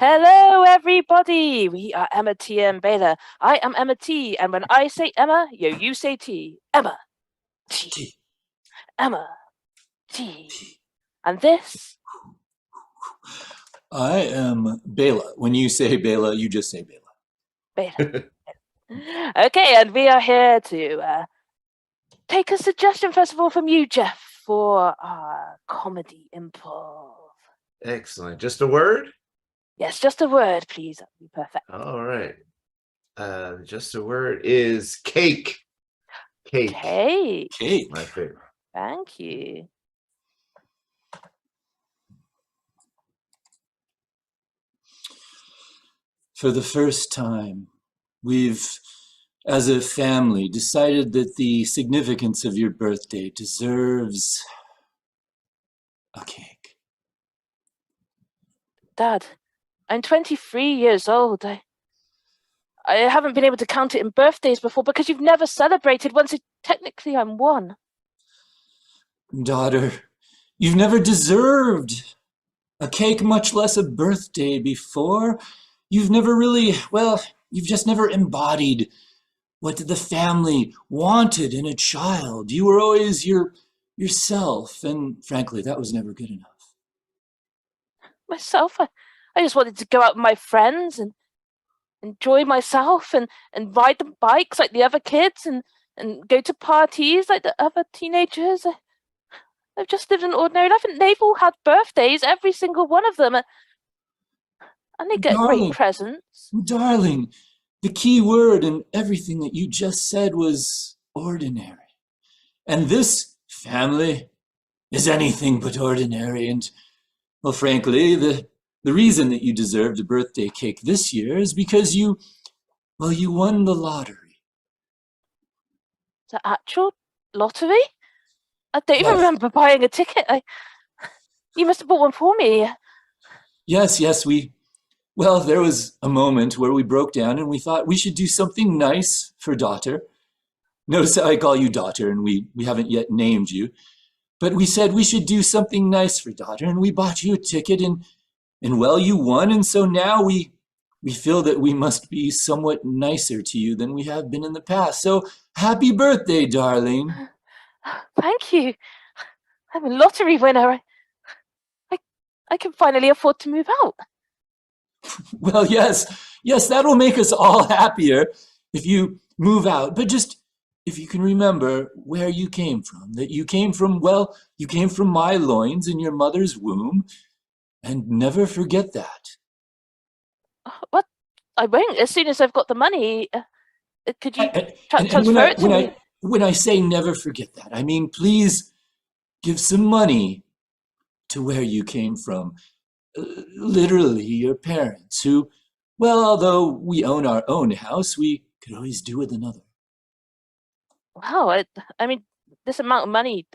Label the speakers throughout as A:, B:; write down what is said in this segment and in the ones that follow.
A: Hello, everybody. We are Emma T and Bela. I am Emma T, and when I say Emma, you say T. Emma T.
B: T.
A: Emma T. And this?
B: I am Bela. When you say Bela, you just say Bela.
A: Bela. Okay, and we are here to take a suggestion, first of all, from you, Jeff, for our comedy improv.
C: Excellent. Just a word?
A: Yes, just a word, please. That would be perfect.
C: All right. Just a word is cake. Cake.
A: Cake.
B: Cake.
C: My favorite.
A: Thank you.
B: For the first time, we've, as a family, decided that the significance of your birthday deserves a cake.
A: Dad, I'm 23 years old. I haven't been able to count it in birthdays before because you've never celebrated one, so technically I'm one.
B: Daughter, you've never deserved a cake, much less a birthday before. You've never really, well, you've just never embodied what the family wanted in a child. You were always yourself, and frankly, that was never good enough.
A: Myself? I just wanted to go out with my friends and enjoy myself and ride the bikes like the other kids and go to parties like the other teenagers. I've just lived an ordinary life, and they've all had birthdays, every single one of them. And they get great presents.
B: Darling, the key word in everything that you just said was ordinary. And this family is anything but ordinary. And, well, frankly, the reason that you deserved a birthday cake this year is because you won the lottery.
A: The actual lottery? I don't even remember buying a ticket. You must have bought one for me.
B: Yes, well, there was a moment where we broke down and we thought we should do something nice for daughter. Notice how I call you daughter and we haven't yet named you. But we said we should do something nice for daughter and we bought you a ticket and well, you won. And so now we feel that we must be somewhat nicer to you than we have been in the past. So happy birthday, darling.
A: Thank you. I'm a lottery winner. I can finally afford to move out.
B: Well, yes, that'll make us all happier if you move out. But just if you can remember where you came from, that you came from, well, you came from my loins in your mother's womb, and never forget that.
A: What? I won't. As soon as I've got the money, could you transfer it to me?
B: When I say never forget that, I mean, please give some money to where you came from. Literally, your parents, who, well, although we own our own house, we could always do with another.
A: Wow, I mean, this amount of money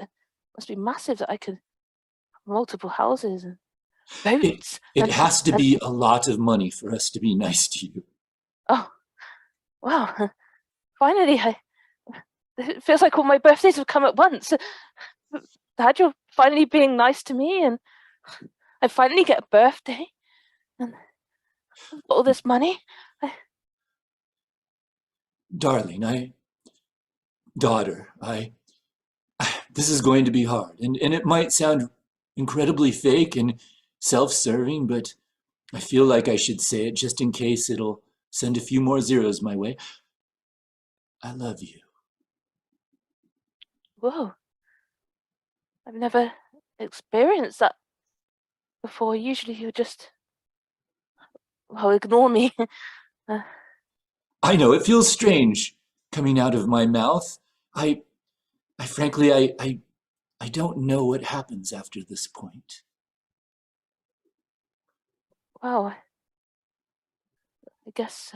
A: must be massive that I could have multiple houses and boats.
B: It has to be a lot of money for us to be nice to you.
A: Oh, wow. Finally, it feels like all my birthdays have come at once. Dad, you're finally being nice to me, and I finally get a birthday, and all this money.
B: Darling, daughter, this is going to be hard, and it might sound incredibly fake and self-serving, but I feel like I should say it just in case it'll send a few more zeros my way. I love you.
A: Whoa. I've never experienced that before. Usually you just, well, ignore me.
B: I know, it feels strange coming out of my mouth. I frankly, I don't know what happens after this point.
A: Well, I guess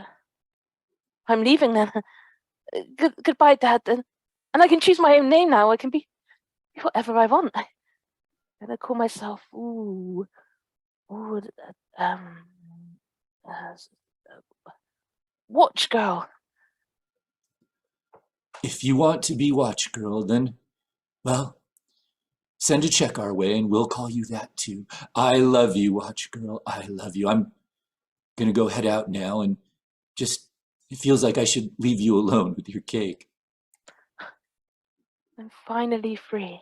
A: I'm leaving then. Goodbye, Dad. And I can choose my own name now. I can be whatever I want. I'm gonna call myself, Watch Girl.
B: If you want to be Watch Girl, then, well, send a check our way and we'll call you that too. I love you, Watch Girl. I love you. gonna go head out now, and just it feels like I should leave you alone with your cake.
A: I'm finally free.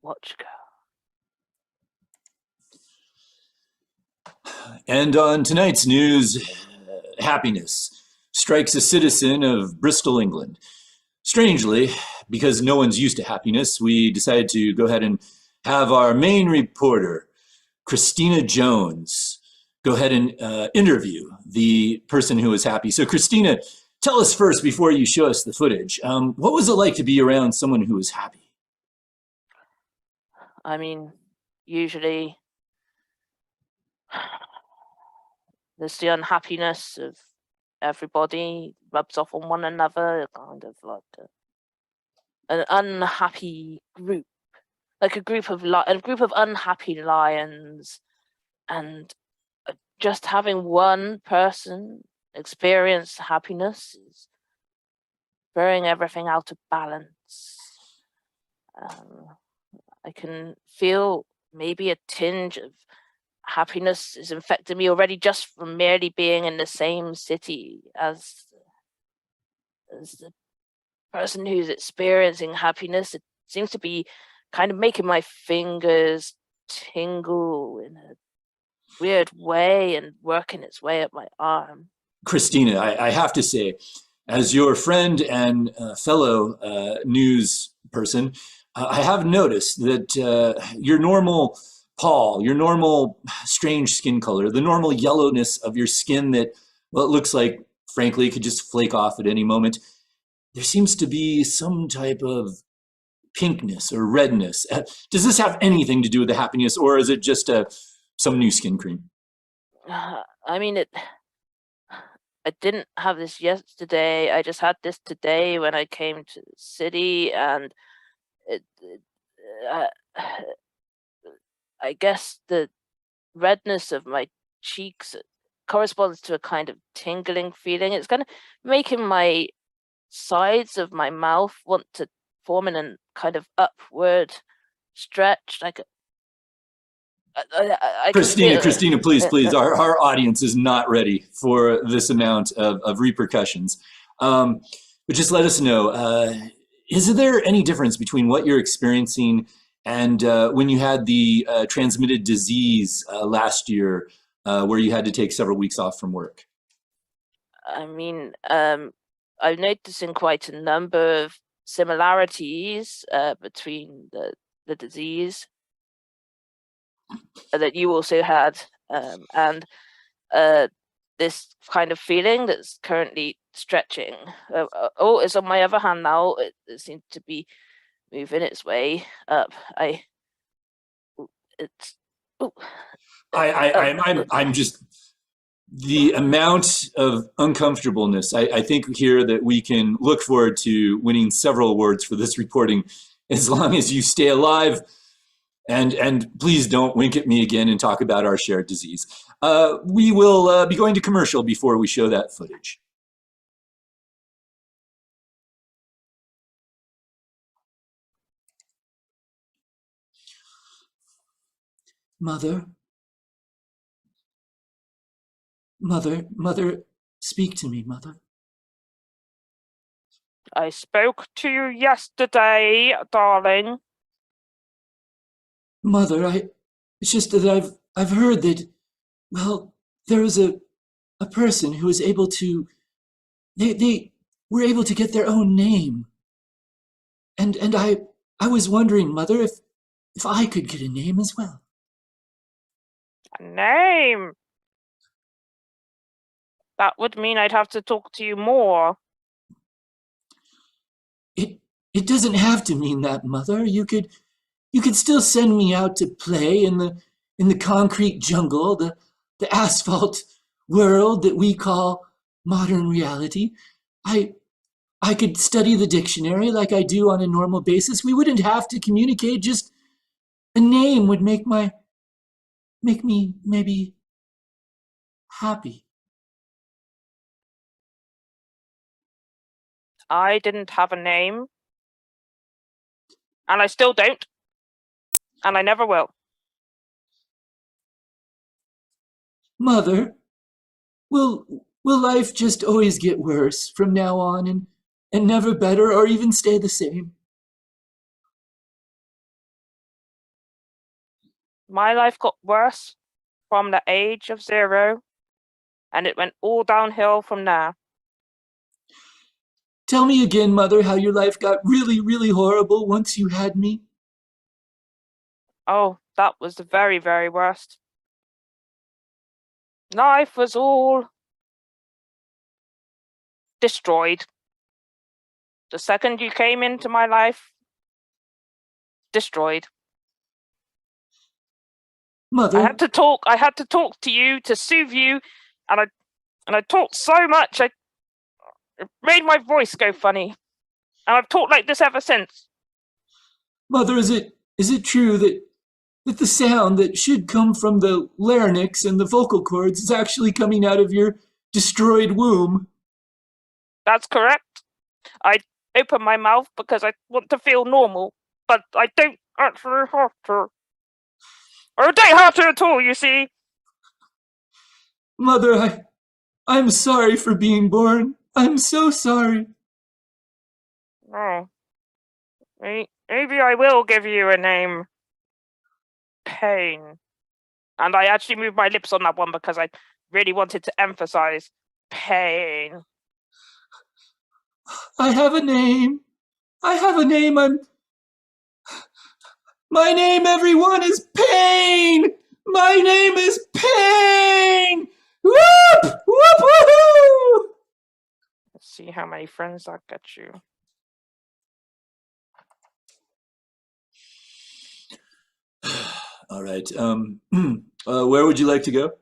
A: Watch go.
B: And on tonight's news, happiness strikes a citizen of Bristol, England. Strangely, because no one's used to happiness, we decided to go ahead and have our main reporter, Christina Jones, go ahead and interview the person who was happy. So Christina, tell us first, before you show us the footage, what was it like to be around someone who was happy?
A: I mean, usually there's the unhappiness of everybody rubs off on one another, kind of like an unhappy group, like a group of unhappy lions, and just having one person experience happiness is throwing everything out of balance. I can feel maybe a tinge of happiness is infecting me already just from merely being in the same city as the person who's experiencing happiness. It seems to be kind of making my fingers tingle in a weird way and working its way up my arm.
B: Christina, I have to say, as your friend and fellow news person, I have noticed that your normal pall, your normal strange skin color, the normal yellowness of your skin that, well, it looks like, frankly, could just flake off at any moment, there seems to be some type of pinkness or redness. Does this have anything to do with the happiness, or is it just some new skin cream?
A: I mean, I didn't have this yesterday. I just had this today when I came to the city, and uh, I guess the redness of my cheeks corresponds to a kind of tingling feeling. It's kind of making my sides of my mouth want to form in a kind of upward stretch, like I
B: Christina, please. Our audience is not ready for this amount of repercussions. But just let us know, is there any difference between what you're experiencing and when you had the transmitted disease last year, where you had to take several weeks off from work?
A: I mean, I'm noticing quite a number of similarities between the disease that you also had, and this kind of feeling that's currently stretching. It's on my other hand now. It seems to be moving its way up.
B: I'm just, the amount of uncomfortableness. I think here that we can look forward to winning several awards for this reporting, as long as you stay alive. And please don't wink at me again and talk about our shared disease. We will be going to commercial before we show that footage. Mother, speak to me, Mother.
A: I spoke to you yesterday, darling.
B: Mother, it's just that I've heard that, well, there was a person who was able to, they were able to get their own name. And I was wondering, Mother, if I could get a name as well.
A: A name? That would mean I'd have to talk to you more.
B: It doesn't have to mean that, Mother. You could still send me out to play in the concrete jungle, the asphalt world that we call modern reality. I could study the dictionary like I do on a normal basis. We wouldn't have to communicate. Just a name would make me maybe happy.
A: I didn't have a name. And I still don't. And I never will.
B: Mother, will will life just always get worse from now on and never better or even stay the same?
A: My life got worse from the age of 0, and it went all downhill from there.
B: Tell me again, Mother, how your life got really, really horrible once you had me.
A: Oh, that was the very, very worst. Life was all destroyed. The second you came into my life, destroyed.
B: Mother,
A: I had to talk to you to soothe you, and I talked so much it made my voice go funny. And I've talked like this ever since.
B: Mother, is it true that the sound that should come from the larynx and the vocal cords is actually coming out of your destroyed womb?
A: That's correct. I open my mouth because I want to feel normal, but I don't actually have to. Or I don't have to at all, you see.
B: Mother, I'm sorry for being born. I'm so sorry.
A: Oh, maybe I will give you a name. Pain. And I actually moved my lips on that one because I really wanted to emphasize pain.
B: I have a name. I have a name. My name, everyone, is Pain. My name is Pain. Whoop! Whoop! Woohoo!
A: Let's see how many friends that gets you.
B: All right. Where would you like to go?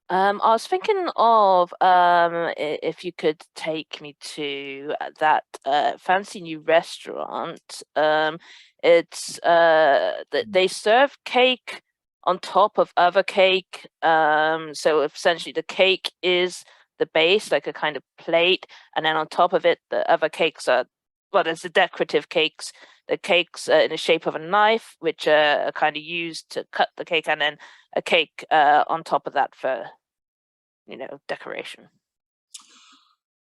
A: I was thinking of if you could take me to that fancy new restaurant. It's they serve cake on top of other cake. So essentially the cake is the base, like a kind of plate, and then on top of it, the other cakes are, well, there's the decorative cakes. The cakes in the shape of a knife, which are kind of used to cut the cake, and then a cake on top of that for, decoration.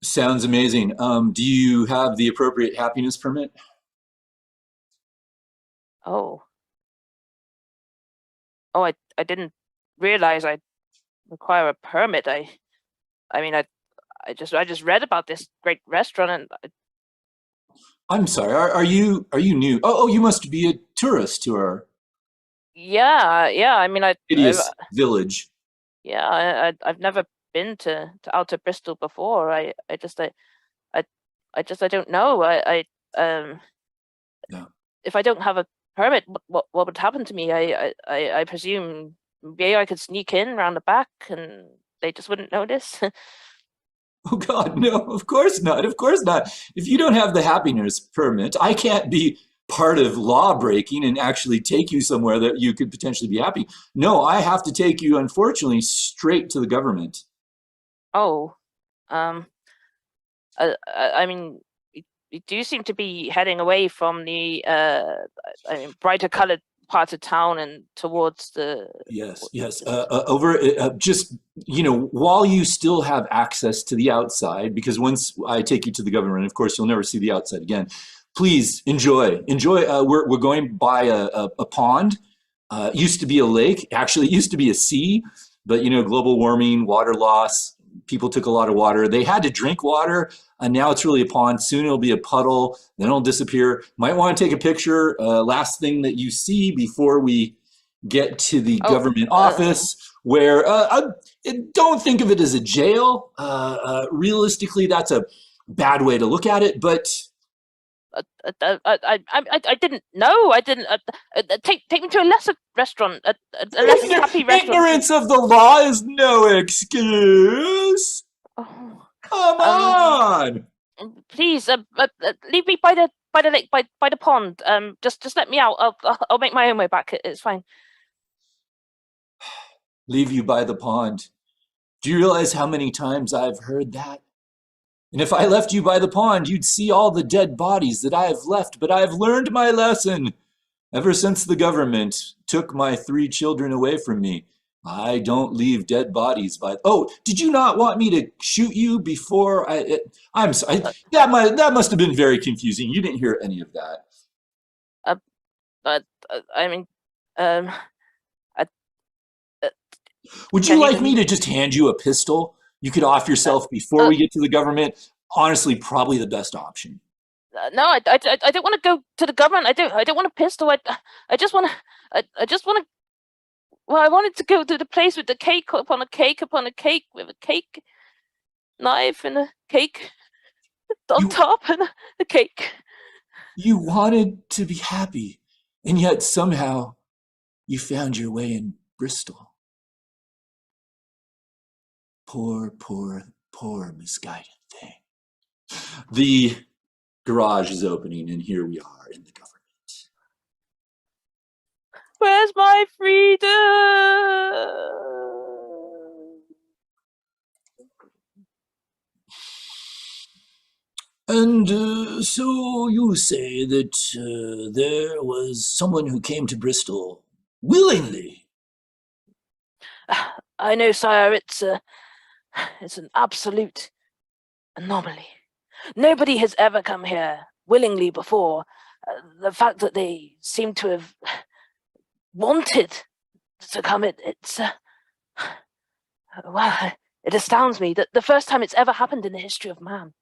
B: Sounds amazing. Do you have the appropriate happiness permit?
A: Oh, I didn't realize I require a permit. I just read about this great restaurant, and
B: I'm sorry. Are you new? Oh, you must be a tourist to our
A: yeah.
B: hideous village.
A: Yeah, I've never been to Outer Bristol before. I don't know.
B: Yeah.
A: If I don't have a permit, what would happen to me? I presume maybe I could sneak in around the back and they just wouldn't notice.
B: Oh God, no, of course not. Of course not. If you don't have the happiness permit, I can't be part of law breaking and actually take you somewhere that you could potentially be happy. No, I have to take you, unfortunately, straight to the government.
A: Oh, I mean, you do seem to be heading away from the brighter colored parts of town and towards the
B: Yes. Over just while you still have access to the outside, because once I take you to the government, of course, you'll never see the outside again. Please enjoy. We're going by a pond. Used to be a lake. Actually, it used to be a sea, but global warming, water loss. People took a lot of water. They had to drink water, and now it's really a pond. Soon it'll be a puddle. Then it'll disappear. Might want to take a picture. Last thing that you see before we get to the government office, where don't think of it as a jail. Realistically, that's a bad way to look at it, but
A: I didn't know. I didn't take me to a lesser restaurant, a less happy restaurant.
B: Ignorance of the law is no excuse.
A: Oh,
B: Come on.
A: Please, leave me by the lake, by the pond. Just let me out. I'll make my own way back. It's fine.
B: Leave you by the pond. Do you realize how many times I've heard that? And if I left you by the pond, you'd see all the dead bodies that I have left. But I have learned my lesson. Ever since the government took my 3 children away from me, I don't leave dead bodies by. Oh, did you not want me to shoot you before I'm sorry.
A: Uh,
B: That must have been very confusing. You didn't hear any of that.
A: but I mean, um, I, uh,
B: Would you
A: can you
B: like me
A: believe?
B: to just hand you a pistol? You could off
A: Uh,
B: yourself before
A: uh,
B: we get to the government. Honestly, probably the best option.
A: no, I don't want to go to the government. I don't want a pistol. I just want to. I just want to. Well, I wanted to go to the place with the cake upon a cake upon a cake with a cake knife and a cake on
B: You
A: top and a cake.
B: you wanted to be happy, and yet somehow you found your way in Bristol. Poor, poor, poor misguided thing. The garage is opening, and here we are in the government.
A: Where's my freedom?
B: And so you say that there was someone who came to Bristol willingly.
A: I know, sire. It's an absolute anomaly. Nobody has ever come here willingly before. The fact that they seem to have wanted to come, it's well, it astounds me that the first time it's ever happened in the history of man.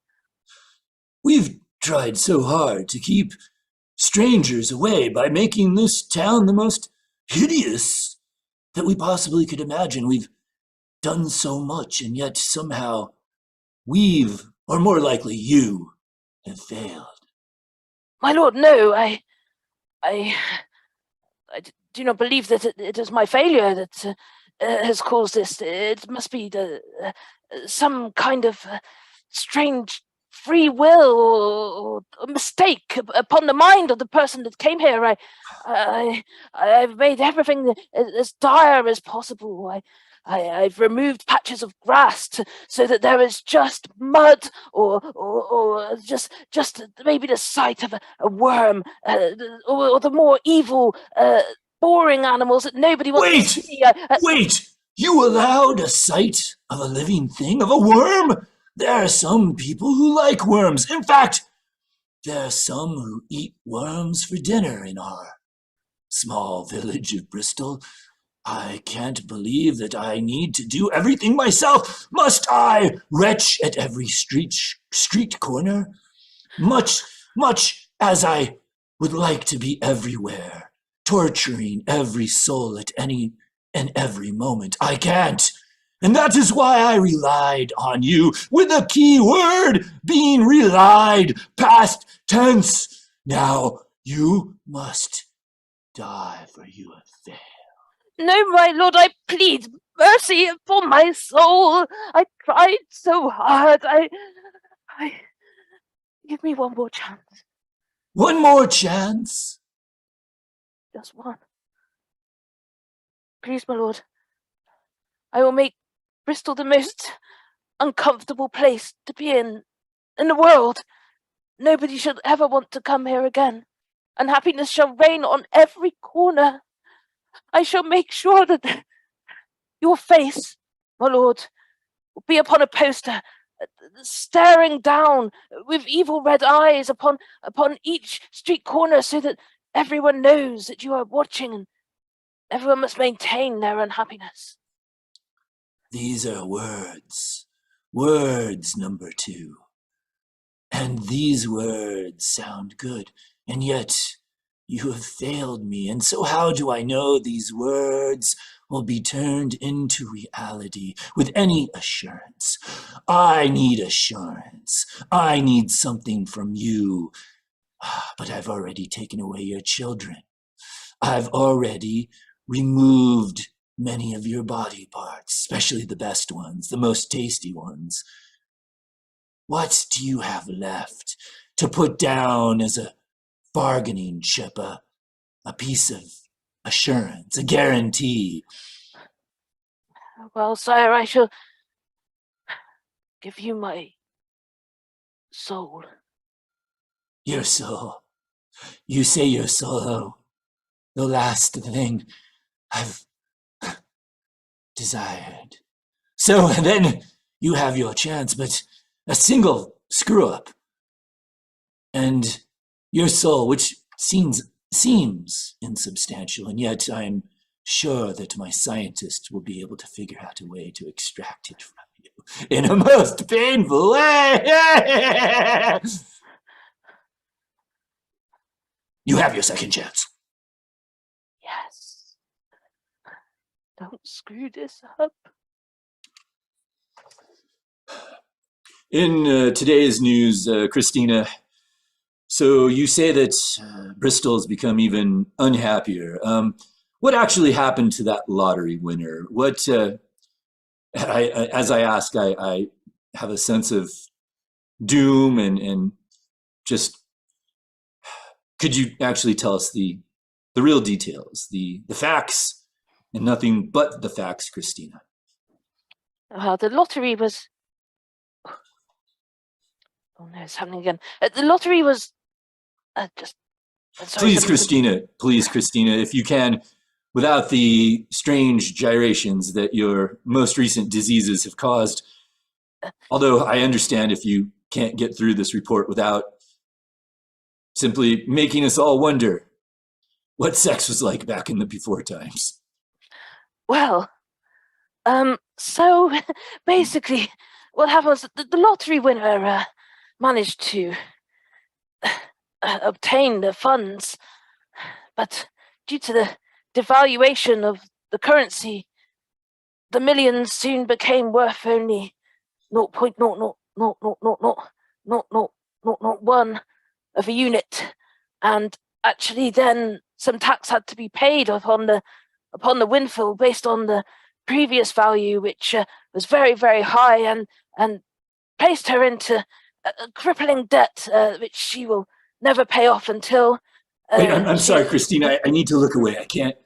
B: We've tried so hard to keep strangers away by making this town the most hideous that we possibly could imagine. We've done so much, and yet somehow we've, or more likely you, have failed.
A: My lord, no, I, I do not believe that it is my failure that has caused this. It must be some kind of strange free will or a mistake upon the mind of the person that came here. I've made everything as dire as possible. I've removed patches of grass so that there is just mud or just maybe the sight of a worm or the more evil boring animals that nobody wants to
B: Wait!
A: see.
B: Wait! You allowed a sight of a living thing, of a worm? There are some people who like worms. In fact, there are some who eat worms for dinner in our small village of Bristol. I can't believe that I need to do everything myself. Must I retch at every street corner? Much as I would like to be everywhere, torturing every soul at any and every moment, I can't. And that is why I relied on you, with a key word being relied, past tense. Now you must die, for you have failed.
A: No, my lord, I plead mercy for my soul. I tried so hard. I give me one more chance.
B: One more chance?
A: Just one. Please, my lord. I will make Bristol the most uncomfortable place to be in the world. Nobody should ever want to come here again. And happiness shall reign on every corner. I shall make sure that your face, my lord, will be upon a poster, staring down with evil red eyes upon each street corner, so that everyone knows that you are watching, and everyone must maintain their unhappiness.
B: These are words. Words, number two. And these words sound good, and yet you have failed me. And so how do I know these words will be turned into reality with any assurance? I need assurance. I need something from you. But I've already taken away your children. I've already removed many of your body parts, especially the best ones, the most tasty ones. What do you have left to put down as a bargaining chip, a piece of assurance, a guarantee?
A: Well, sire, I shall give you my soul.
B: Your soul. You say your soul. The last thing I've desired. So then you have your chance, but a single screw-up, and your soul, which seems insubstantial, and yet I'm sure that my scientists will be able to figure out a way to extract it from you in a most painful way. You have your second chance.
A: Yes. Don't screw this up.
B: In today's news, Christina, so you say that Bristol's become even unhappier. What actually happened to that lottery winner? What, as I ask, I have a sense of doom and just, could you actually tell us the real details, the facts, and nothing but the facts, Christina?
A: The lottery was... Oh no, it's happening again. The lottery was... just... Sorry,
B: Please, Christina, if you can, without the strange gyrations that your most recent diseases have caused. Although I understand if you can't get through this report without simply making us all wonder what sex was like back in the before times.
A: Well, so basically what happened was that the lottery winner managed to obtain the funds, but due to the devaluation of the currency, the millions soon became worth only 0.000000001 of a unit, and actually then some tax had to be paid upon the windfall based on the previous value, which was very, very high, and placed her into a crippling debt which she will never pay off until...
B: Wait, I'm sorry, Christina. I need to look away. I can't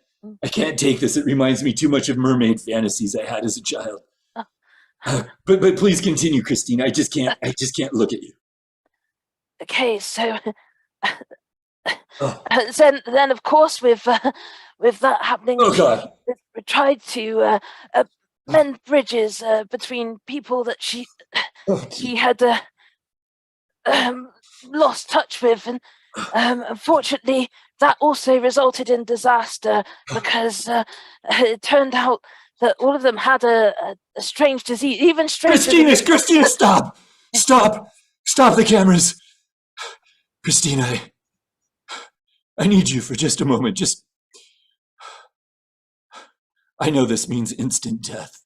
B: take this. It reminds me too much of mermaid fantasies I had as a child. But please continue, Christina. I just can't look at you.
A: Okay, so then of course with that happening,
B: oh God,
A: we tried to mend bridges between people that she had lost touch with, and unfortunately that also resulted in disaster because it turned out that all of them had a strange disease, even stranger.
B: Christina, stop the cameras. Christina, I need you for just a moment. I know this means instant death.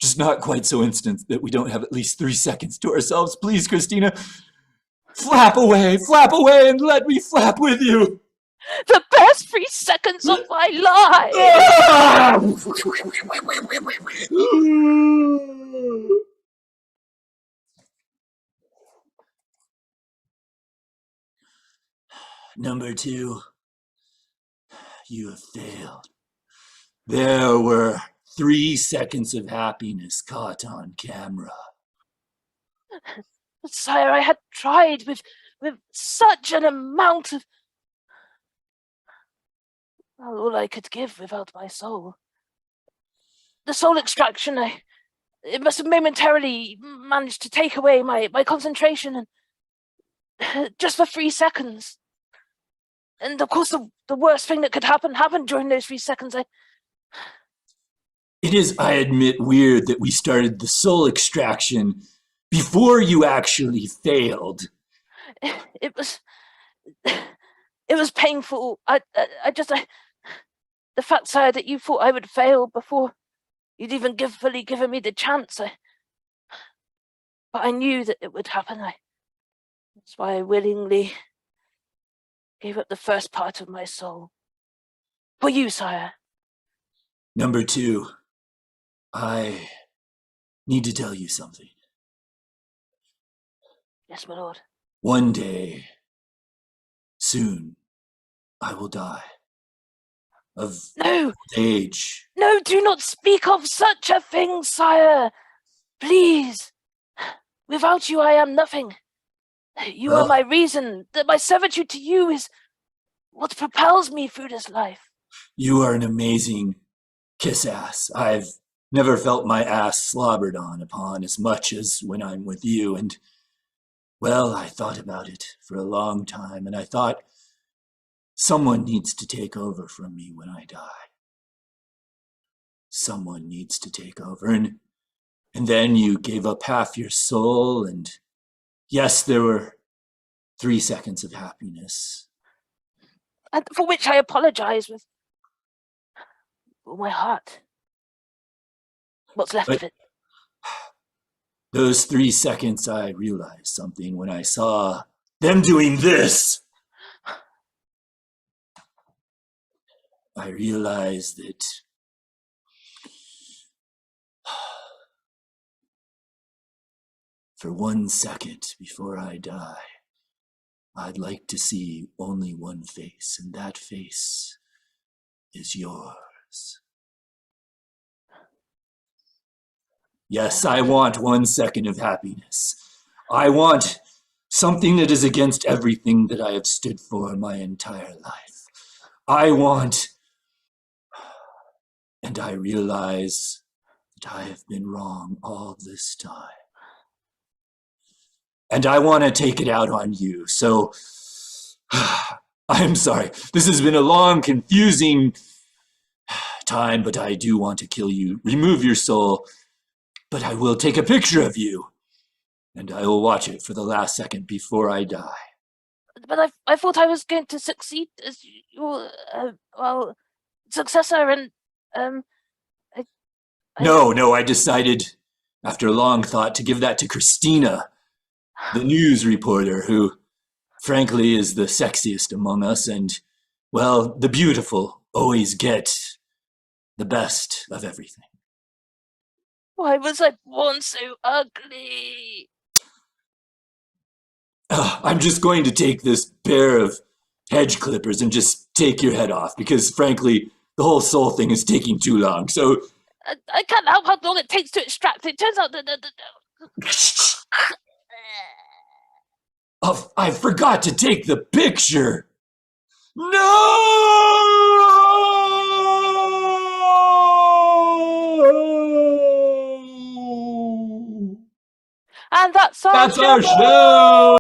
B: Just not quite so instant that we don't have at least 3 seconds to ourselves. Please, Christina, flap away, and let me flap with you.
A: The best 3 seconds of my life!
B: Number 2, you have failed. There were 3 seconds of happiness caught on camera.
A: Sire, I had tried with such an amount of... all I could give without my soul. The soul extraction, it must have momentarily managed to take away my concentration, and just for 3 seconds. And of course, the worst thing that could happen happened during those 3 seconds.
B: It is, I admit, weird that we started the soul extraction before you actually failed.
A: It was painful. The fact, sire, that you thought I would fail before you'd even fully given me the chance. But I knew that it would happen. That's why I willingly gave up the first part of my soul. For you, sire.
B: Number 2, I need to tell you something.
A: Yes, my lord.
B: One day, soon, I will die. Of age.
A: No, do not speak of such a thing, sire. Please. Without you, I am nothing. You are my reason. My servitude to you is what propels me through this life.
B: You are an amazing kiss ass. I've never felt my ass slobbered upon as much as when I'm with you. And, well, I thought about it for a long time, and I thought someone needs to take over from me when I die. Someone needs to take over. And then you gave up half your soul, and yes, there were 3 seconds of happiness.
A: And for which I apologize with all my heart. What's left of it?
B: Those 3 seconds, I realized something when I saw them doing this. I realized that for 1 second before I die, I'd like to see only one face, and that face is yours. Yes, I want 1 second of happiness. I want something that is against everything that I have stood for my entire life. I want, and I realize that I have been wrong all this time. And I want to take it out on you. So, I'm sorry. This has been a long, confusing time, but I do want to kill you, remove your soul, but I will take a picture of you, and I will watch it for the last second before I die.
A: But I thought I was going to succeed as your, successor, and,
B: No, I decided, after long thought, to give that to Christina, the news reporter, who, frankly, is the sexiest among us, and, well, the beautiful always get the best of everything.
A: Why was I born so ugly?
B: I'm just going to take this pair of hedge clippers and just take your head off, because, frankly, the whole soul thing is taking too long, so...
A: I can't help how long it takes to extract. It turns out that...
B: Oh, I forgot to take the picture! No!
A: And that's
B: our show!